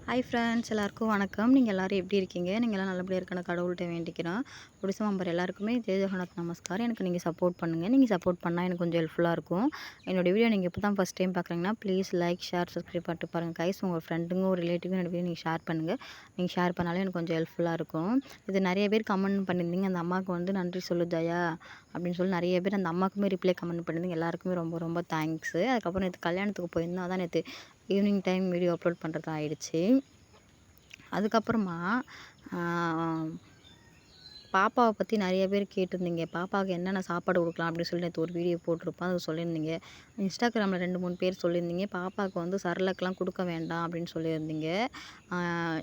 Hi friends, எல்லாருக்கும் வணக்கம். நீங்கள் எல்லோரும் எப்படி இருக்கீங்க? நீங்கள் எல்லாம் நல்லபடியாக இருக்கணும் கடவுள்கிட்ட வேண்டிக்கிறேன். ஒடிசா மெம்பர் எல்லாருக்குமே ஜெய் ஜெகநாத் நமஸ்கார். எனக்கு நீங்கள் சப்போர்ட் பண்ணுங்கள். நீங்கள் சப்போர்ட் பண்ணால் எனக்கு கொஞ்சம் ஹெல்ப்ஃபுல்லாக இருக்கும். என்னோடய வீடியோ நீங்கள் இப்போ தான் ஃபஸ்ட் டைம் பார்க்குறீங்கன்னா ப்ளீஸ் லைக், ஷேர், சப்ஸ்கிரைப் பண்ணிட்டு பாருங்கள் கைஸ். உங்கள் ஃப்ரெண்டுங்க ஒரு ரிலேட்டிவும் என்னோட வீடியோ நீங்கள் ஷேர் பண்ணுங்கள். நீங்கள் ஷேர் பண்ணாலே எனக்கு கொஞ்சம் ஹெல்ப்ஃபுல்லாக இருக்கும். இது நிறைய பேர் கமெண்ட் பண்ணியிருந்தீங்க, அந்த அம்மாவுக்கு வந்து நன்றி சொல்லு ஜெயா அப்படின்னு சொல்லி நிறைய பேர் அந்த அம்மாவுக்குமே ரிப்ளை கமெண்ட் பண்ணியிருந்தீங்க. எல்லாருக்குமே ரொம்ப ரொம்ப தேங்க்ஸு. அதுக்கப்புறம் நேற்று கல்யாணத்துக்கு போயிருந்தோம், அதான் நேற்று ஈவினிங் டைம் வீடியோ அப்லோட் பண்ணுறது ஆயிடுச்சு. அதுக்கப்புறமா பாப்பாவை பற்றி நிறைய பேர் கேட்டிருந்தீங்க. பாப்பாவுக்கு என்னென்ன சாப்பாடு கொடுக்கலாம் அப்படின்னு சொல்லி நேற்று ஒரு வீடியோ போட்டிருப்பேன், அது சொல்லியிருந்தீங்க. இன்ஸ்டாகிராமில் 2-3 பேர் சொல்லியிருந்தீங்க பாப்பாவுக்கு வந்து சரலக்கெலாம் கொடுக்க வேண்டாம் அப்படின்னு சொல்லியிருந்தீங்க.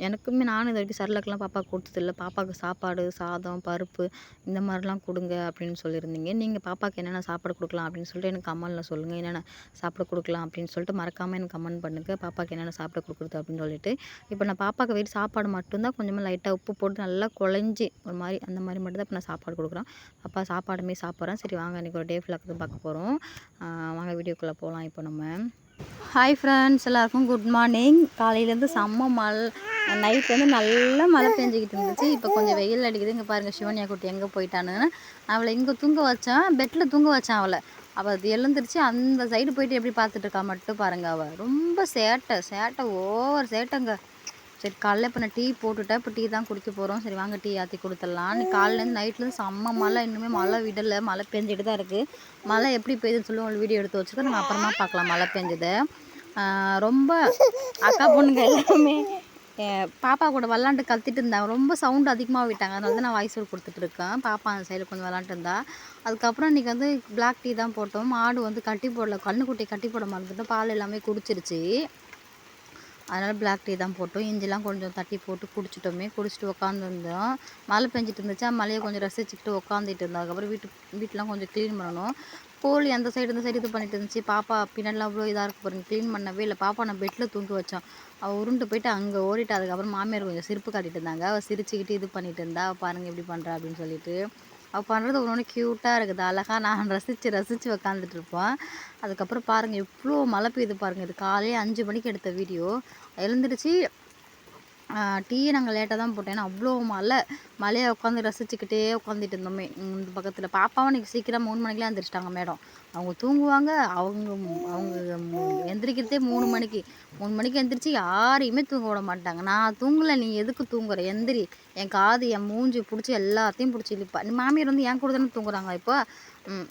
எனக்குமே நானும் இது வரைக்கும் சரலக்கெலாம் பாப்பாவுக்கு கொடுத்ததில்ல. பாப்பாவுக்கு சாப்பாடு, சாதம், பருப்பு இந்த மாதிரிலாம் கொடுங்க அப்படின்னு சொல்லியிருந்தீங்க. நீங்கள் பாப்பாவுக்கு என்னென்ன சாப்பாடு கொடுக்கலாம் அப்படின்னு சொல்லிட்டு எனக்கு கமெண்டில் சொல்லுங்கள். என்னென்ன சாப்பிட கொடுக்கலாம் அப்படின்னு சொல்லிட்டு மறக்காமல் எனக்கு கமெண்ட் பண்ணுங்கள், பாப்பாவுக்கு என்னென்ன சாப்பிட கொடுக்குறது அப்படின்னு சொல்லிட்டு. இப்போ நான் பாப்பாவுக்கு வெறும் சாப்பாடு மட்டும்தான் கொஞ்சமாக லைட்டாக உப்பு போட்டு நல்லா குழஞ்சி ஒரு மாதிரி அந்த மாதிரி மட்டும் தான் இப்போ நான் சாப்பாடு கொடுக்குறேன். அப்பா சாப்பாடுமே சாப்பிட்றேன். சரி வாங்க, இன்றைக்கி ஒரு டே ஃபிளாக் தான் பார்க்க போகிறோம். வாங்க வீடியோக்குள்ளே போகலாம். இப்போ நம்ம ஹாய் ஃப்ரெண்ட்ஸ், எல்லாருக்கும் குட் மார்னிங். காலையிலேருந்து செம்ம மழை, நைட் வந்து நல்லா மழை பெஞ்சிக்கிட்டு இருந்துச்சு. இப்போ கொஞ்சம் வெயில் அடிக்குது. இங்கே பாருங்கள் சிவன்யா குட்டி எங்கே போயிட்டான்னு. அவளை இங்கே தூங்க வச்சேன், பெட்டில் தூங்க வச்சேன் அவளை. அவள் அது எழுந்திரிச்சு அந்த சைடு போயிட்டு எப்படி பார்த்துட்டு இருக்கா மட்டும் பாருங்கள். அவள் ரொம்ப சேட்டை ஓவர் சேட்டைங்க. சரி காலைல இப்போ நான் டீ போட்டுவிட்டேன், இப்போ டீ தான் குடிக்க போகிறோம். சரி வாங்க டீ ஆற்றி கொடுத்துடலாம். காலையிலேருந்து நைட்லேருந்து செம்ம மழை, இன்னுமே மழை விடலை, மழை பெஞ்சிட்டு தான் இருக்குது. மழை எப்படி பெய்யுதுன்னு சொல்லி உங்களுக்கு வீடியோ எடுத்து வச்சுக்கோ, நம்ம அப்புறமா பார்க்கலாம் மழை பெஞ்சதை. ரொம்ப அக்கா பொண்ணுங்க எல்லாமே பாப்பா கூட விளாண்டு கத்திட்டு இருந்தாங்க. ரொம்ப சவுண்டு அதிகமாக விட்டாங்க, அதனால தான் நான் வாய்ஸ் ஓவர் கொடுத்துட்ருக்கேன். பாப்பா அந்த சைடில் கொஞ்சம் விளாண்டு இருந்தா. அதுக்கப்புறம் இன்றைக்கி வந்து பிளாக் டீ தான் போட்டோம். மாடு வந்து கட்டி போடல, கண்ணுக்குட்டி கட்டி போட மறந்துட்டு பால் எல்லாமே குடிச்சிருச்சு. அதனால் பிளாக் டீ தான் போட்டோம். இஞ்சிலாம் கொஞ்சம் தட்டி போட்டு குடிச்சிட்டு உட்காந்துருந்தோம். மழை பெஞ்சிட்டு இருந்துச்சா, மழையை கொஞ்சம் ரசிச்சுக்கிட்டு உட்காந்துட்டு இருந்தோம். அதுக்கப்புறம் வீட்டெலாம் கொஞ்சம் க்ளீன் பண்ணணும். கோழி அந்த சைடு இந்த சைடு இது பண்ணிட்டு இருந்துச்சு. பாப்பா பின்னாடிலாம் அவ்வளோ இதாக இருக்கு பாருங்க, க்ளீன் பண்ணவே இல்லை. பாப்பா நான் பெட்டில் தூங்க வச்சோம், அவள் உருண்டு போயிட்டு அங்கே ஓடிட்டு. அதுக்கப்புறம் மாமியார் கொஞ்சம் சிரிப்பு காட்டிட்டு இருந்தாங்க. அவள் சிரிச்சுக்கிட்டு இது பண்ணிட்டு இருந்தா, பாருங்கள் எப்படி பண்ணுறா அப்படின்னு சொல்லிட்டு. அவள் பண்ணுறது ஒன்று க்யூட்டாக இருக்குது, அழகாக நான் ரசித்து உக்காந்துட்டு இருப்போம். அதுக்கப்புறம் பாருங்கள் எவ்வளோ மழை பெய்யுது பாருங்கள். இது காலையில் 5 மணிக்கு எடுத்த வீடியோ. எழுந்திரிச்சு டீயை நாங்கள் லேட்டாக தான் போட்டோம், ஏன்னா அவ்வளோ மழையை உட்காந்து ரசிச்சுக்கிட்டே உட்காந்துட்டு இருந்தோமே. இந்த பக்கத்தில் பாப்பாவும் இன்றைக்கி சீக்கிரம் 3 மணிக்கெலாம் எழுந்திரிச்சிட்டாங்க மேடம். அவங்க தூங்குவாங்க, அவங்க எந்திரிக்கிறதே 3 மணிக்கு. 3 மணிக்கு எந்திரிச்சு யாரையுமே தூங்க விட மாட்டாங்க. நான் தூங்கலை, நீ எதுக்கு தூங்குற, எந்திரி. என் காது என் மூஞ்சி பிடிச்சி எல்லாத்தையும் பிடிச்சி இழுப்பா. மாமியார் வந்து என் கூட தானே தூங்குறாங்க இப்போ.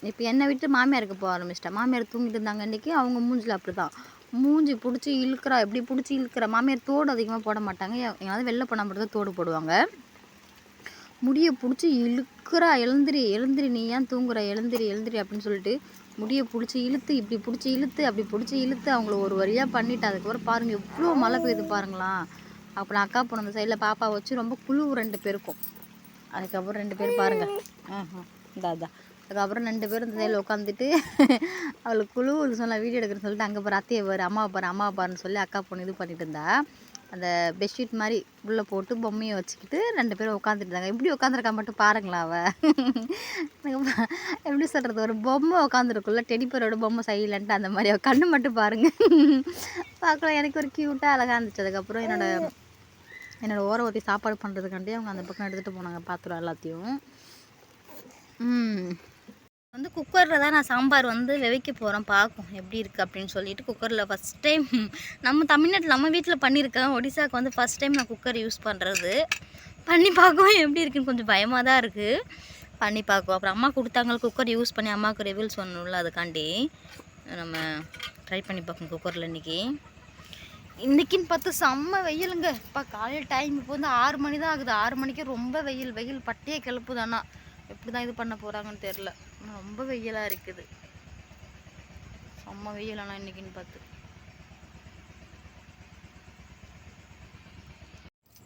இப்போ என்னை விட்டு மாமியாருக்கு போக ஆரம்பிச்சிட்டேன். மாமியார் தூங்கிட்டு இருந்தாங்க இன்றைக்கி, அவங்க மூஞ்சில் அப்படி தான் மூஞ்சி பிடிச்சி இழுக்கிறா, எப்படி பிடிச்சி இழுக்கிற. மாமியார் தோடு அதிகமாக போட மாட்டாங்க, எங்கேயாவது வெளில போனால் மட்டும் தான் தோடு போடுவாங்க. முடியை பிடிச்சி இழுக்கிறா, எழுந்திரி நீ ஏன் தூங்குற, எழுந்திரி அப்படின்னு சொல்லிட்டு முடியை பிடிச்சி இழுத்து, இப்படி பிடிச்சி இழுத்து அப்படி பிடிச்சி இழுத்து அவங்கள ஒரு வழியாக பண்ணிவிட்டு. அதுக்கப்புறம் பாருங்கள் எவ்வளோ மழை பெய்யுது பாருங்களா. அப்புறம் அக்கா பொண்ணு அந்த சைடில் பாப்பா வச்சு ரொம்ப குழு 2 பேருக்கும். அதுக்கப்புறம் 2 பேர் பாருங்கள், இந்தா அதுக்கப்புறம் 2 பேரும் இந்த சைடில் உட்காந்துட்டு அவளுக்கு குழு சொல்ல வீடியோ எடுக்கிறேன்னு சொல்லிட்டு அங்கே பாரு அத்தையை பாரு, அம்மாவை பாருன்னு சொல்லி அக்கா பொண்ணு இது பண்ணிட்டு இருந்தா. அந்த பெட்ஷீட் மாதிரி உள்ளே போட்டு பொம்மையை வச்சுக்கிட்டு 2 பேரும் உட்காந்துட்டு இருந்தாங்க. எப்படி உட்காந்துருக்கா மட்டும் பாருங்களா அவள். எப்படி சொல்கிறது, ஒரு பொம்மை உட்காந்துருக்குள்ள, டெடிப்பரோட பொம்மை சைலண்ட்டு அந்த மாதிரி அவள் கண்ணு மட்டும் பாருங்கள். பார்க்கலாம் எனக்கு ஒரு க்யூட்டாக அழகாக இருந்துச்சு. அதுக்கப்புறம் என்னோடய ஓர ஊற்றி சாப்பாடு பண்ணுறதுக்காண்டி அவங்க அந்த பக்கம் எடுத்துகிட்டு போனாங்க பாத்திரம் எல்லாத்தையும். வந்து குக்கரில் தான் நான் சாம்பார் வந்து வெவைக்க போகிறேன், பார்க்கும் எப்படி இருக்குது அப்படின்னு சொல்லிட்டு. குக்கரில் ஃபஸ்ட் டைம் நம்ம தமிழ்நாட்டில் நம்ம வீட்டில் பண்ணியிருக்கேன். ஒடிசாவுக்கு வந்து ஃபஸ்ட் டைம் நான் குக்கர் யூஸ் பண்ணுறது. பண்ணி பார்க்கவும் எப்படி இருக்குன்னு கொஞ்சம் பயமாக தான் இருக்குது. பண்ணி பார்க்குவோம். அப்புறம் அம்மா கொடுத்தாங்க குக்கர் யூஸ் பண்ணி, அம்மாவுக்கு ரிவில்ஸ் பண்ணணும்ல, அதுக்காண்டி நம்ம ட்ரை பண்ணி பார்க்கணும் குக்கரில் இன்றைக்கின்னு பார்த்து செம்ம வெயிலுங்க. இப்போ காலையில் டைம் இப்போ வந்து 6 மணி தான் ஆகுது. 6 மணிக்கு ரொம்ப வெயில் பட்டியே கிளப்புதானா. எப்படி தான் இது பண்ண போகிறாங்கன்னு தெரில. ரொம்ப வெயிலாக இருக்குது, செம்ம வெயில். ஆனால் இன்றைக்கின்னு பார்த்து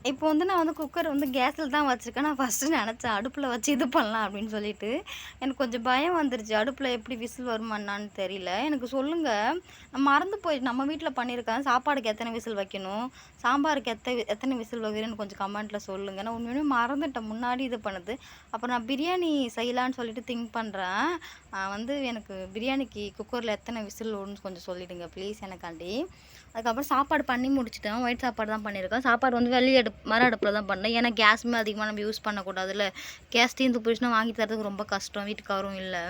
இப்போ வந்து நான் வந்து குக்கர் வந்து கேஸில் தான் வச்சுருக்கேன். நான் ஃபஸ்ட்டு நினச்சேன் அடுப்பில் வச்சு இது பண்ணலாம் அப்படின்னு சொல்லிட்டு. எனக்கு கொஞ்சம் பயம் வந்துருச்சு, அடுப்பில் எப்படி விசில் வருமானான்னு தெரியல. எனக்கு சொல்லுங்கள், நான் மறந்து போய் நம்ம வீட்டில் பண்ணியிருக்கேன். சாப்பாடுக்கு எத்தனை விசில் வைக்கணும், சாம்பாருக்கு எத்தனை விசில் வைக்கணும்னு கொஞ்சம் கமெண்ட்டில் சொல்லுங்கள். நான் உண்மையுமே மறந்துட்டேன் முன்னாடி இது பண்ணுது. அப்புறம் நான் பிரியாணி செய்யலான்னு சொல்லிட்டு திங்க் பண்ணுறேன். வந்து எனக்கு பிரியாணிக்கு குக்கரில் எத்தனை விசில் ஓடுன்னு கொஞ்சம் சொல்லிவிடுங்க ப்ளீஸ் எனக்காண்டி. அதுக்கப்புறம் சாப்பாடு பண்ணி முடிச்சிட்டேன். ஒயிட் சாப்பாடு தான் பண்ணியிருக்கேன். சாப்பாடு வந்து வெளி மர அடுப்பில் தான் பண்ணேன். ஏன்னா கேஸுமே அதிகமாக நம்ம யூஸ் பண்ணக்கூடாதுல்ல. கேஸ் தீர்ந்து போயிடுச்சுன்னா வாங்கி தரதுக்கு ரொம்ப கஷ்டம். வீட்டுக்காரும் இல்லை.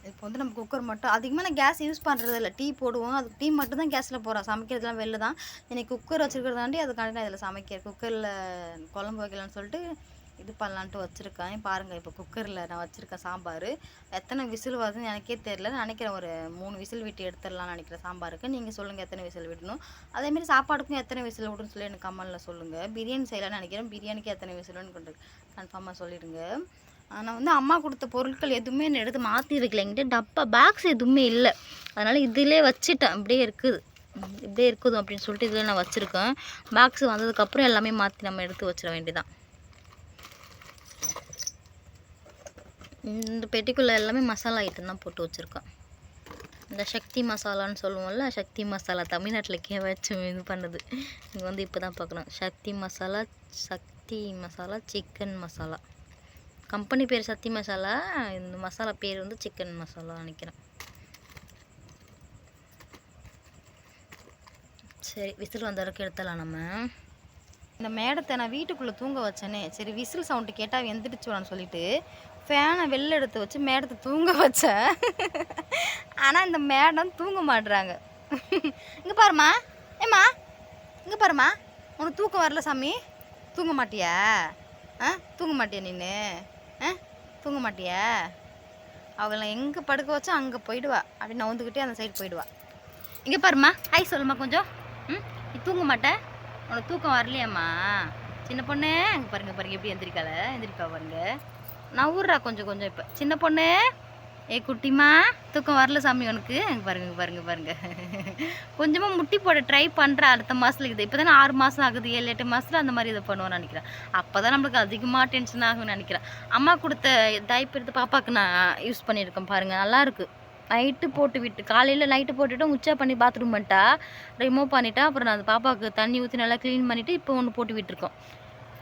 இப்போ வந்து நம்ம குக்கர் மட்டும் அதிகமாக நான் கேஸ் யூஸ் பண்ணுறது இல்லை. டீ போடுவோம், அது டீ மட்டும் தான் கேஸில் போடுறோம். சமைக்கிறதுலாம் வெளில தான். எனக்கு குக்கர் வச்சுருக்கிறதாண்டி அதுக்காண்டி நான் இதில் சமைக்கிறேன். குக்கரில் குழம்பு வைக்கலான்னு சொல்லிட்டு இது பண்ணலான்ட்டு வச்சுருக்கேன். பாருங்கள், இப்போ குக்கரில் நான் வச்சுருக்கேன் சாம்பார். எத்தனை விசில் வருதுன்னு எனக்கே தெரில. நினைக்கிறேன் ஒரு 3 விசில் விட்டு எடுத்துடலாம்னு நினைக்கிறேன் சாம்பாருக்கு. நீங்கள் சொல்லுங்கள் எத்தனை விசில் விடணும். அதேமாரி சாப்பாடுக்கும் எத்தனை விசில் விடணும்னு சொல்லி எனக்கு கமெண்டில் சொல்லுங்கள். பிரியாணி செய்யலான்னு நினைக்கிறேன். பிரியாணிக்கு எத்தனை விசில்னு கொஞ்சம் கன்ஃபார்மாக சொல்லிடுங்க. ஆனால் வந்து அம்மா கொடுத்த பொருட்கள் எதுவுமே நான் எடுத்து மாற்றி வைக்கல. என்கிட்ட டப்பா பாக்ஸ் எதுவுமே இல்லை. அதனால் இதிலே வச்சுட்டேன். இப்படியே இருக்குது அப்படின்னு சொல்லிட்டு இதில் நான் வச்சுருக்கேன். பாக்ஸ் வந்ததுக்கப்புறம் எல்லாமே மாற்றி நம்ம எடுத்து வச்சிட வேண்டியதான். இந்த பெட்டிக்குள்ளே எல்லாமே மசாலா ஐட்டம் தான் போட்டு வச்சுருக்கேன். இந்த சக்தி மசாலான்னு சொல்லுவோம்ல, சக்தி மசாலா தமிழ்நாட்டில் வச்சு இது பண்ணுது. இங்கே வந்து இப்போ தான் பார்க்கணும். சக்தி மசாலா சிக்கன் மசாலா. கம்பெனி பேர் சக்தி மசாலா, இந்த மசாலா பேர் வந்து சிக்கன் மசாலா நினைக்கிறேன். சரி, விசில் வந்த வரைக்கும் எடுத்துடலாம் நம்ம. இந்த மேடத்தை நான் வீட்டுக்குள்ளே தூங்க வச்சேனே, சரி விசில் சவுண்டு கேட்டால் எந்திரிச்சுவான்னு சொல்லிட்டு ஃபேனை வெளில எடுத்து வச்சு மேடத்தை தூங்க வச்சேன். ஆனால் இந்த மேடம் தூங்க மாட்டுறாங்க. இங்கே பாருமா, ஏம்மா இங்கே பாருமா, உனக்கு தூக்கம் வரல சாமி? தூங்க மாட்டியா? தூங்க மாட்டியா நீனு? தூங்க மாட்டியா? அவளை எங்கே படுக்க வச்சா அங்கே போயிடுவா. அப்படி நவுந்துக்கிட்டே அந்த சைடு போயிடுவா. இங்கே பாருமா, ஹாய் சொல்லுமா கொஞ்சம். நீ தூங்க மாட்டேன்? உனக்கு தூக்கம் வரலையாம்மா? சின்ன பொண்ணு அங்கே பாருங்க எப்படி எந்திரிப்பா பாருங்க. நான் ஊர்றா கொஞ்சம் இப்போ. சின்ன பொண்ணு, ஏ குட்டிமா, தூக்கம் வரல சாமி உனக்கு? அங்கே பாருங்க. கொஞ்சமாக முட்டி போட ட்ரை பண்ணுறேன். அடுத்த மாதத்துல இருக்குது. இப்போ தானே 6 மாதம் ஆகுது. 7-8 மாதத்தில் அந்த மாதிரி இதை பண்ணுவேன்னு நினைக்கிறேன். அப்போ தான் நம்மளுக்கு அதிகமாக டென்ஷன் ஆகும்னு நினைக்கிறேன். அம்மா கொடுத்த டைப் எடுத்து பாப்பாவுக்கு நான் யூஸ் பண்ணியிருக்கேன் பாருங்கள். நல்லாயிருக்கு. காலையில் நைட்டு போட்டுவிட்டு உச்சா பண்ணி பாத்ரூம் பண்ணிட்டா, ரிமூவ் பண்ணிட்டா. அப்புறம் நான் அந்த பாப்பாவுக்கு தண்ணி ஊற்றி நல்லா க்ளீன் பண்ணிவிட்டு இப்போ ஒன்று போட்டு விட்டுருக்கோம்.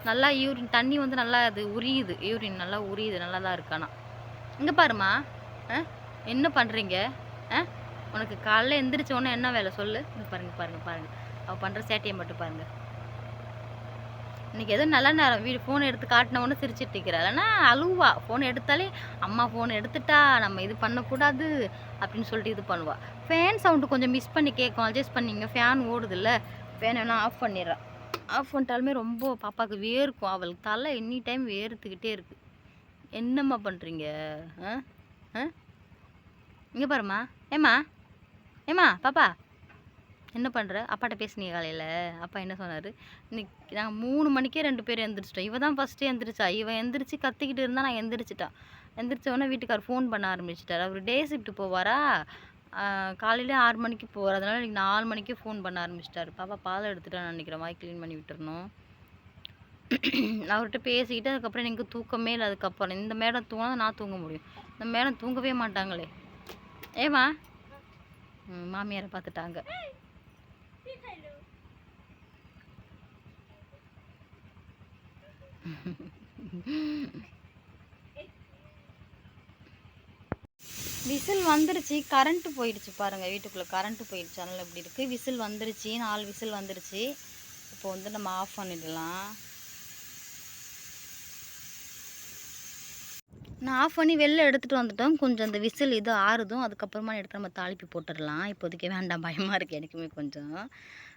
நல்லா யூரின் தண்ணி வந்து நல்லா அது உரியுது. யூரின் நல்லா உரியுது. நல்லா தான் இருக்கு. ஆனால் இங்கே பாருமா, என்ன பண்ணுறீங்க? உனக்கு காலைல எந்திரிச்சோன்னே என்ன வேலை சொல்லு? இங்கே பாருங்க. அவள் பண்ணுற சேட்டையை மட்டும் பாருங்கள். இன்றைக்கி எதுவும் நல்ல நேரம். ஃபோனை எடுத்து காட்டினவொன்னே சிரிச்சிட்டு இருக்கிறா. இல்லைன்னா அழுவா. ஃபோனை எடுத்தாலே அம்மா ஃபோனை எடுத்துட்டா, நம்ம இது பண்ணக்கூடாது அப்படின்னு சொல்லிட்டு இது பண்ணுவாள். ஃபேன் சவுண்டு கொஞ்சம் மிஸ் பண்ணி கேட்கும். அட்ஜஸ்ட் பண்ணிங்க. ஃபேன் ஓடுதில்ல, ஃபேன் வேணால் ஆஃப் பண்ணிடுறான். ஆஃப் பண்ணிட்டாலுமே ரொம்ப பாப்பாவுக்கு வேர்க்கும். அவளுக்கு தலை எனி டைம் வேர்த்துக்கிட்டே இருக்குது. என்னம்மா பண்ணுறீங்க? இங்கே பாருமா, ஏம்மா பாப்பா என்ன பண்ணுற? அப்பாட்ட பேசுனீங்க காலையில்? அப்பா என்ன சொன்னார்? இன்னைக்கு நாங்கள் 3 மணிக்கே 2 பேர் எழுந்திரிச்சிட்டோம். இவ தான் ஃபஸ்ட்டு எழுந்திரிச்சா. இவன் எந்திரிச்சு கத்திக்கிட்டு இருந்தால் நான் எந்திரிச்சோடனே வீட்டுக்கார் ஃபோன் பண்ண ஆரம்பிச்சிட்டார். அவர் டே ஷிஃப்ட் போவாரா, காலையில் 6 மணிக்கு போவார். அதனால் இன்றைக்கி 4 மணிக்கே ஃபோன் பண்ண ஆரம்பிச்சிட்டார். பாப்பா பால் எடுத்துட்டான்னு நினைக்கிறேன். வாய் க்ளீன் பண்ணி விட்டுறணும். அவர்கிட்ட பேசிக்கிட்டு அதுக்கப்புறம் எனக்கு தூக்கமே இல்லை. அதுக்கப்புறம் இந்த மேடம் தூங்கினா நான் தூங்க முடியும். இந்த மேடம் தூங்கவே மாட்டாங்களே. ஏமா மாமியாரை பார்த்துட்டாங்க. விசில் வந்துருச்சு. கரண்ட்டு போயிடுச்சு பாருங்கள். வீட்டுக்குள்ளே கரண்ட்டு போயிடுச்சு. அதனால் இப்படி இருக்குது. விசில் வந்துருச்சு. 4 விசில் வந்துருச்சு. இப்போ வந்து நம்ம ஆஃப் பண்ணிடலாம். நான் ஆஃப் பண்ணி வெளில எடுத்துகிட்டு வந்துட்டோம். கொஞ்சம் அந்த விசில் இது ஆறுதும் அதுக்கப்புறமா எடுத்து நம்ம தாளிப்பு போட்டுடலாம். இப்போதைக்கு வேண்டாம், பயமாக இருக்குது எனக்குமே கொஞ்சம்.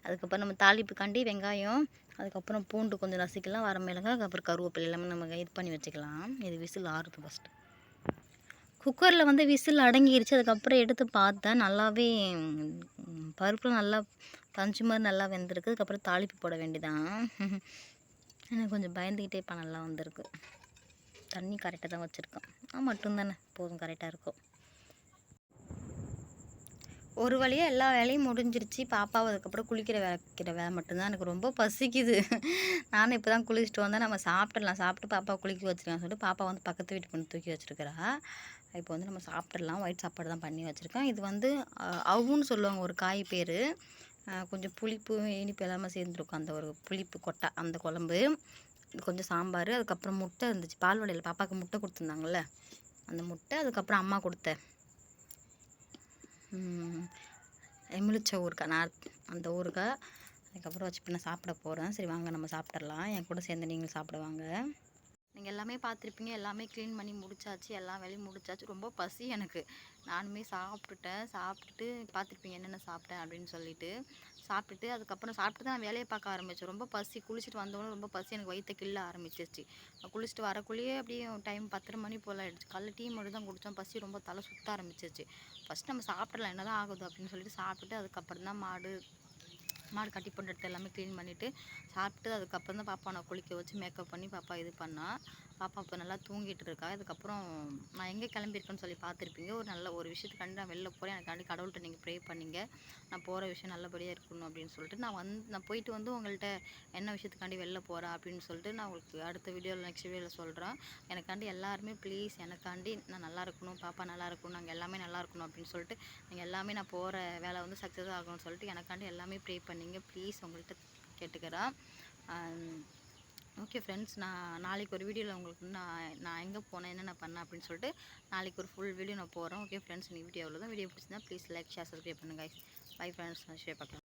அதுக்கப்புறம் நம்ம தாளிப்புக்காண்டி வெங்காயம், அதுக்கப்புறம் பூண்டு கொஞ்சம் நசுக்கலாம், வரமிளகாய், அதுக்கப்புறம் கருவேப்பிலை எல்லாமே நம்ம இது பண்ணி வச்சுக்கலாம். இது விசில் ஆறுது ஃபஸ்ட்டு. குக்கரில் வந்து விசில் அடங்கிருச்சு. அதுக்கப்புறம் எடுத்து பார்த்தேன். நல்லாவே பருப்பு நல்லா பஞ்சு மாதிரி நல்லா வெந்திருக்கு. அதுக்கப்புறம் தாளிப்பு போட வேண்டியதான். எனக்கு கொஞ்சம் பயந்துக்கிட்டே இப்போ நல்லா வந்திருக்கு. தண்ணி கரெக்டாக தான் வச்சுருக்கேன். மட்டும்தானே போதும், கரெக்டாக இருக்கும். ஒரு வழியாக எல்லா வேலையும் முடிஞ்சிருச்சு. பாப்பாவை அதுக்கப்புறம் குளிக்கிற வேலை மட்டும்தான். எனக்கு ரொம்ப பசிக்குது. நானும் இப்போ தான் குளிச்சுட்டு வந்தேன். நம்ம சாப்பிட்றலாம். சாப்பிட்டு பாப்பாவை குளிக்க வச்சுருக்கான்னு சொல்லிட்டு பாப்பா வந்து பக்கத்து வீட்டுக்கு வந்து தூக்கி வச்சுருக்கிறா. இப்போ வந்து நம்ம சாப்பிட்றலாம். ஒயிட் சாப்பாடு தான் பண்ணி வச்சுருக்கேன். இது வந்து அவுன்னு சொல்லுவாங்க, ஒரு காய் பேர். கொஞ்சம் புளிப்பு இனிப்பு எல்லாமே சேர்ந்துருக்கும். அந்த ஒரு புளிப்பு கொட்டை அந்த குழம்பு. இது கொஞ்சம் சாம்பார், அதுக்கப்புறம் முட்டை இருந்துச்சு. பால்வாடியில் பாப்பாவுக்கு முட்டை கொடுத்துருந்தாங்கள்ல, அந்த முட்டை. அதுக்கப்புறம் அம்மா கொடுத்த எலுமிச்சை ஊறுகாய் அந்த ஊறுகாய் அதுக்கப்புறம் வச்சு இப்போ நான் சாப்பிட போகிறேன். சரி வாங்க நம்ம சாப்பிட்றலாம். என் கூட சேர்ந்து நீங்களும் சாப்பிடுவாங்க. நீங்கள் எல்லாமே பார்த்துருப்பீங்க. எல்லாமே க்ளீன் பண்ணி முடிச்சாச்சு. எல்லா வேலையும் முடிச்சாச்சு. ரொம்ப பசி எனக்கு. நானுமே சாப்பிட்டுட்டேன். சாப்பிட்டுட்டு பார்த்துருப்பீங்க என்னென்ன சாப்பிட்டேன் அப்படின்னு சொல்லிட்டு. சாப்பிட்டுட்டு அதுக்கப்புறம் சாப்பிட்டு தான் நான் வேலையை பார்க்க ஆரம்பித்தேன். ரொம்ப பசி. குளிச்சுட்டு வந்தோடனே ரொம்ப பசி எனக்கு வயிற்ற கிள்ள ஆரம்பிச்சிருச்சு. குளிச்சுட்டு வரக்குள்ளேயே அப்படியே டைம் 10:30 மணி போல் ஆகிடுச்சு. காலைல டீ மட்டும் தான் குடித்தோம். பசி ரொம்ப தலை சுற்ற ஆரம்பிச்சிருச்சு. ஃபஸ்ட் நம்ம சாப்பிட்றலாம் என்ன தான் ஆகுது அப்படின்னு சொல்லிட்டு சாப்பிட்டுட்டு அதுக்கப்புறம் தான் மாடு கட்டி போட்டு எடுத்து எல்லாமே க்ளீன் பண்ணிவிட்டு சாப்பிட்டு அதுக்கப்புறம் தான் பாப்பா நான் குளிக்க வச்சு மேக்கப் பண்ணி பாப்பா இது பண்ணால் பாப்பா இப்போ நல்லா தூங்கிட்டு இருக்கா. இதுக்கப்புறம் நான் எங்கே கிளம்பியிருக்கேன்னு சொல்லி பார்த்துருப்பீங்க. ஒரு விஷயத்துக்காண்டி நான் வெளில போகிறேன். எனக்காண்டி கடவுள்கிட்ட நீங்கள் ப்ரே பண்ணிங்க. நான் போகிற விஷயம் நல்லபடியாக இருக்கணும் அப்படின்னு சொல்லிட்டு நான் போயிட்டு வந்து உங்கள்கிட்ட என்ன விஷயத்துக்காண்டி வெளில போகிறேன் அப்படின்னு சொல்லிட்டு நான் உங்களுக்கு அடுத்த வீடியோவில் நெக்ஸ்ட் வீடியோவில் சொல்கிறேன். எனக்காண்டி எல்லாருமே ப்ளீஸ் எனக்காண்டி நான் நல்லா இருக்கணும், பாப்பா நல்லா இருக்கணும், நாங்கள் எல்லாமே நல்லா இருக்கணும் அப்படின்னு சொல்லிட்டு நீங்கள் எல்லாமே நான் போகிற வேலை வந்து சக்ஸஸ் ஆகணும்னு சொல்லிட்டு எனக்காண்டி எல்லாமே ப்ரே பண்ணிங்க. ப்ளீஸ் உங்கள்கிட்ட கேட்டுக்கிறேன். ஓகே ஃப்ரெண்ட்ஸ், நான் நாளைக்கு ஒரு வீடியோவில் உங்களுக்கு நான் எங்கே போனேன் என்னென்ன பண்ணேன் அப்படின்னு சொல்லிட்டு நாளைக்கு ஒரு ஃபுல் வீடியோ நான் போகிறேன். ஓகே ஃப்ரெண்ட்ஸ், இந்த வீடியோவில் தான் வீடியோ பிடிச்சிருந்தா ப்ளீஸ் லைக் ஷேர் சப்ஸ்கிரைப் பண்ணுங்கள். பை ஃப்ரெண்ட்ஸ், நான் ஷேர் பார்க்கலாம்.